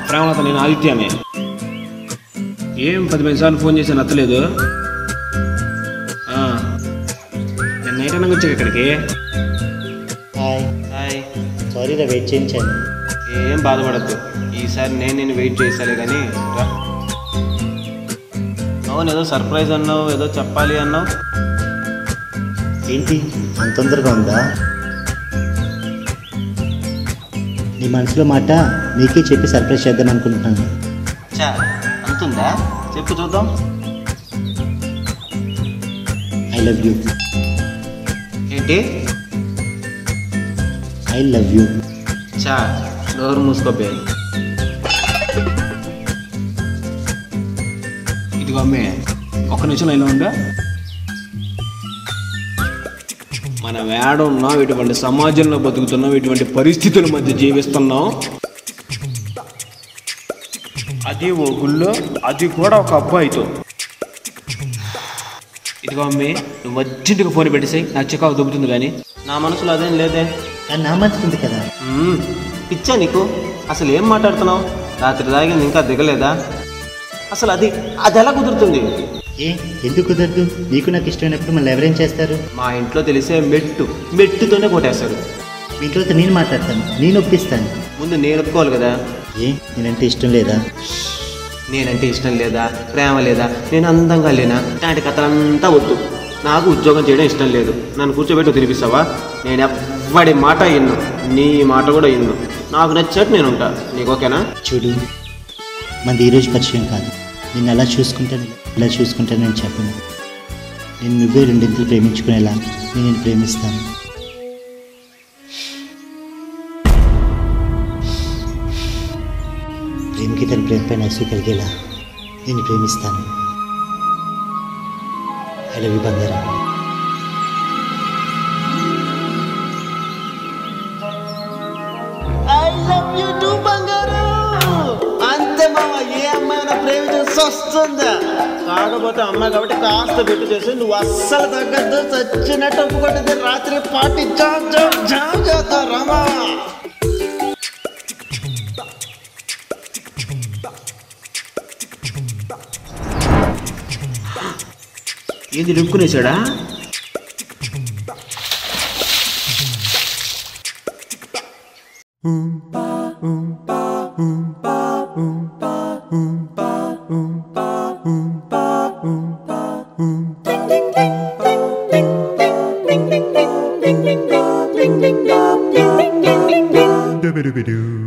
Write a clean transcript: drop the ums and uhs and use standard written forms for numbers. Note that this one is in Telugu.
ప్రేమలత నేను ఆదిత్యానే. ఏం 10 సార్లు ఫోన్ చేసి నచ్చలేదు. నేను నైట్ అన్నగా వచ్చాక ఇక్కడికి. హాయ్ హాయ్, సారీ రా వెయిట్ చేయించాను. ఏం బాధపడద్దు, ఈసారి నేను వెయిట్ చేసాలే కానీ రా. అవును, ఏదో సర్ప్రైజ్ అన్నావు, ఏదో చెప్పాలి అన్నావు. ఏంటి అంత తొందరగా ఉందా? నీ మనసులో మాట నీకే చెప్పి సర్ప్రైజ్ చేద్దాం అనుకుంటున్నాను. చా అంతుందా? చెప్పు చూద్దాం. I love you. ఏంటి? I love you. చా డోర్ మూసుకోపోయాయి. ఇదిగో అమ్మే, ఒక్క నిమిషం లైన్లో ఉందా? మనం ఏడున్నాం, ఇటువంటి సమాజంలో బతుకుతున్నాం, ఇటువంటి పరిస్థితుల మధ్య జీవిస్తున్నాం. అది ఓ గుళ్ళో, అది కూడా ఒక అబ్బాయితో. ఇదిగో అమ్మే, నువ్వు అర్జెంటుగా ఫోన్ పెట్టేసాయి, నాకు చికాకు దొబ్బుతుంది. కానీ నా మనసులో అదేం లేదే. కానీ నా మనసు ఉంది కదా. పిచ్చా నీకు? అసలు ఏం మాట్లాడుతున్నావు? రాత్రి తాగింది ఇంకా దిగలేదా? అసలు అది ఎలా కుదురుతుంది? ఎందుకు కుదరదు? నీకు నాకు ఇష్టమైనప్పుడు మళ్ళీ ఎవరేం చేస్తారు? మా ఇంట్లో తెలిసే మెట్టుతోనే కొట్టేస్తారు. మీ ఇంట్లో నేను మాట్లాడతాను, నేను ఒప్పిస్తాను. ముందు నేను ఒప్పుకోవాలి కదా. నేనంటే ఇష్టం లేదా? నేనంటే ఇష్టం లేదా, ప్రేమ లేదా, నేను అందంగా లేనా, ఇలాంటి కథలంతా వద్దు. నాకు ఉద్యోగం చేయడం ఇష్టం లేదు. నన్ను కూర్చోబెట్టి తినిపిస్తావా? నేను ఎవ్వడి మాట విన్ను, నీ మాట కూడా విన్ను. నాకు నచ్చినట్టు నేను ఉంటా. నీకు ఓకేనా? చూడు, మనది ఈరోజు పరిచయం కాదు. నేను అలా చూసుకుంటాను, ఇలా చూసుకుంటానని చెప్పను. నేను నువ్వే రెండింతలు ప్రేమించుకునేలా నేను ప్రేమిస్తాను. ప్రేమకి తన ప్రేమపై నచ్చ కలిగేలా నేను ప్రేమిస్తాను. ఐ లవ్ యూ బంగారం. ఐ లవ్ యూ టూ బంగారం. అంతే మామ, ఏ అమ్మాయినా ప్రేమించి వస్తుందా? కాకపోతే అమ్మాయి కాబట్టి కాస్త పెట్టు చేసి నువ్వు అస్సలు తగ్గద్దు. చచ్చినట్టు ఒప్పుకుంటుంది. రాత్రి పార్టీ జామ్ జామ్ జామ్ చేద్దాం రామా. ఏంది లుక్కునేసాడా? Doobie doobie doo.